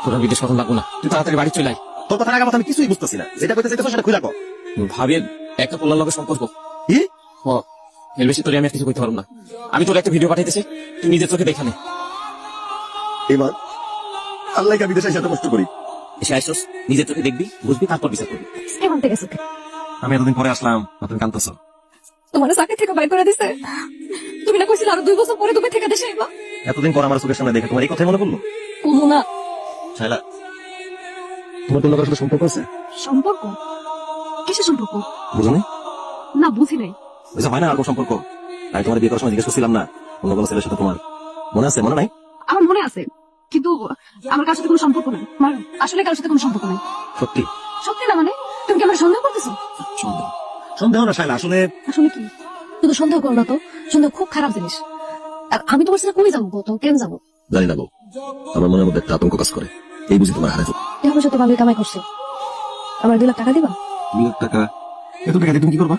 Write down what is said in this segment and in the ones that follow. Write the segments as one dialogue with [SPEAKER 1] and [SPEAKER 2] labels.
[SPEAKER 1] তোরা বিদেশ কথা লাগবো না, তুই তাড়াতাড়ি বাড়ি চলে আয়।
[SPEAKER 2] তোর কথা আগে আমি কিছুই বুঝতেছি না, যেটা কইতে চাইতেছ সেটা খুলে রাখো।
[SPEAKER 1] ভাবি একটা পোলার লগে সম্পর্ক।
[SPEAKER 2] কি
[SPEAKER 1] এর বেশি তোরে আমি আর কিছু করতে পারবো না। আমি তোর একটা ভিডিও পাঠাইতেছি, তুই নিজের চোখে দেখা নে।
[SPEAKER 2] এবার আল্লাহকে বিদেশে এসে এত কষ্ট করি,
[SPEAKER 1] এসে আইসোস, নিজের চোখে দেখবি, বুঝবি, তারপর বিচার করবি।
[SPEAKER 3] এমন থেকে সুখে
[SPEAKER 2] আমি এতদিন পরে আসলাম, তুমি কাঁদতেছ।
[SPEAKER 3] তোমার চাকরি থেকে বাইর করে দিছে। তুমি না কইছিলে আরো 2 বছর পরে তুমি থেকে দেশে আইবা।
[SPEAKER 2] এতদিন পর আমার চোখের সামনে দেখে তোমার এই কথাই মনে পড়লো?
[SPEAKER 3] কুমু না
[SPEAKER 2] শায়লা, তোমার তোর লোকের সাথে সম্পর্ক আছে?
[SPEAKER 3] সম্পর্ক? কিসের সম্পর্ক?
[SPEAKER 2] বুঝো না?
[SPEAKER 3] না বুঝি নাই।
[SPEAKER 2] বুঝা হয় না আর কোন সম্পর্ক? আমি তোমার বিয়ে করার সময় জিজ্ঞেস করছিলাম না অন্য কোনো ছেলের সাথে তোমার মনে আছে? মনে নাই?
[SPEAKER 3] আমার মনে আছে, কিন্তু আমার কারোর সাথে কোনো সম্পর্ক নাই। আমার আসলে কারোর সাথে কোনো সম্পর্ক নাই।
[SPEAKER 2] সত্যি?
[SPEAKER 3] সত্যি না মানে? তুমি কি আমার সন্দেহ করতেছো?
[SPEAKER 2] সন্দেহ? সন্দেহ না শায়লা, আসলে
[SPEAKER 3] আসলে কি? শুধু সন্দেহ করো না তো, সন্দেহ খুব খারাপ জিনিস। আর আমি তোমার সাথে কই যাবো তো, কেন যাবো?
[SPEAKER 2] জানি না বউ, আমার মনের মধ্যে একটা আতঙ্ক কাজ করে, এই বুঝি তোমার হারে।
[SPEAKER 3] এখন তো ভালোই কামাই করছে, আমার 2 লাখ টাকা দিবা?
[SPEAKER 2] 2 লাখ টাকা? এত টাকা দিয়ে তুমি কি করবা?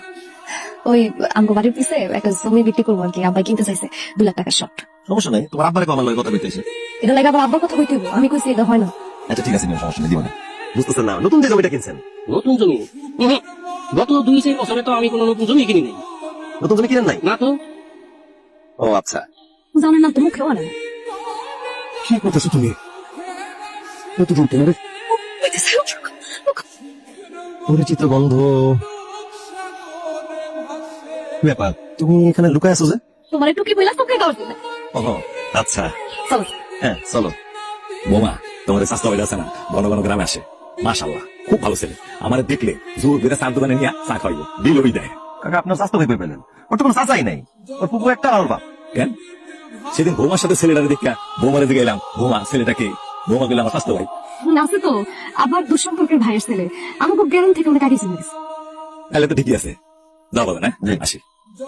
[SPEAKER 3] ওই আমগো বাড়ির পিছে একটা জমি বিক্রি করবো আর কি, আব্বাই কিনতে চাইছে 2 লাখ টাকার শর্ট।
[SPEAKER 2] সমস্যা নাই, তোমার আব্বারে আমার লগে কথা বলতেছে।
[SPEAKER 3] এটা লাগে আবার আব্বার কথা কইতে হইব, আমি কইছি এটা হয় না।
[SPEAKER 2] আচ্ছা ঠিক আছে, নিও, সমস্যা নেই, দিবা না। বুঝতেছেন না, নতুন যে জমিটা কিনছেন?
[SPEAKER 1] নতুন জমি? গত 2-3 বছরে তো আমি কোনো নতুন জমি কিনি নাই।
[SPEAKER 2] নতুন জমি কিনেন নাই?
[SPEAKER 1] না তো।
[SPEAKER 2] ও আচ্ছা।
[SPEAKER 3] জানেন না তো, মুখেও আনে না।
[SPEAKER 2] কি করতেছো তুমি? নতুন তোমার পরিচিত গন্ধ। ব্যাপার, তুমি এখানে লুকায় আছো যে?
[SPEAKER 3] তোমার একটু কি বইলা তোকে গাওয়ার জন্য।
[SPEAKER 2] ও আচ্ছা,
[SPEAKER 3] চলো।
[SPEAKER 2] হ্যাঁ চলো।
[SPEAKER 4] বোমা, তোমার স্বাস্থ্য বাইরে আছে না, ঘন ঘন গ্রামে আসে, মাশাআল্লাহ খুব ভালো ছেলে। আমার দেখলে জোর করে চার দোকানে নিয়ে চা খাইব, বিল ওই দেয়।
[SPEAKER 2] কাকা আপনার স্বাস্থ্য ভেবে পেলেন? ওর তো কোনো চাচাই নাই, ওর পুকুর একটা আর ওর বাপ।
[SPEAKER 4] কেন সেদিন বৌমার সাথে ছেলেটারে দেখা বৌমারে দিকে এলাম, বৌমা ছেলেটাকে, বৌমা গেলে আমার স্বাস্থ্য ভাই।
[SPEAKER 3] আছে তো, আবার দুঃসম্পর্কের ভাইয়ের ছেলে, আমাকে গ্রাম থেকে অনেক আগে চিনে গেছে।
[SPEAKER 4] তাহলে তো ঠিকই আছে, যাও বলো না, আসি।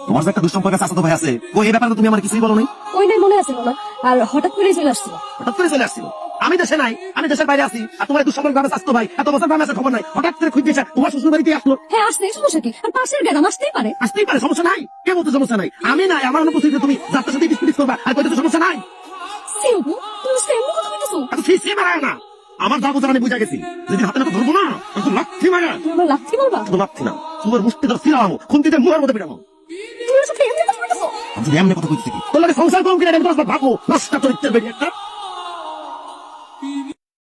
[SPEAKER 2] তোমার যে একটা দুঃসম্পর্কের চাচাতো ভাই আছে, ও এই ব্যাপারে তো তুমি আমার কিছুই বলো নাই।
[SPEAKER 3] ওই নাই মনে আছে না, আর হঠাৎ করে চলে আসছিল।
[SPEAKER 2] হঠাৎ করে চলে আসছিল? আমি দেশে নাই, আমি দেশের বাইরে আছি, আর তোমার দুঃসম্পর্ক ভাবে চাচাতো ভাই এত বছর গ্রামে আছে, খবর নাই, হঠাৎ করে খুঁজে এসে তোমার শ্বশুর বাড়িতে আসলো।
[SPEAKER 3] হ্যাঁ আসছে, সমস্যা কি? আর পাশের গ্রাম আসতেই পারে।
[SPEAKER 2] আসতেই পারে, সমস্যা নাই। কে বলতে সমস্যা নাই? আমি নাই, আমার অনুপস্থিত তুমি যাত্রার সাথে ডিসপিউট করবা, আর কইতে তো সমস্যা নাই।
[SPEAKER 3] সেম্পু? তুমি সেম্পু কথা বলতেছো?
[SPEAKER 2] এত ফিসে মারায় না, আমার যা বোঝার আমি বুঝা গেছি। যদি হাতে না ধরবো না, তো লাথি মারা।
[SPEAKER 3] তুমি আমার লাথি মারবা?
[SPEAKER 2] শুধু লাথি না, তোমার মুষ্টি ধর ফিরামো, খুন্তিতে মুড়ার মধ্যে পিটামো।
[SPEAKER 3] তুমি আমার সাথে এমনি কথা বলতেছো?
[SPEAKER 2] আমি যদি এমনি কথা কইতেছি কি তোর লাগে সংসার করুন কিনা, ভাবো নষ্ট চরিত্রের বেরিয়ে একটা।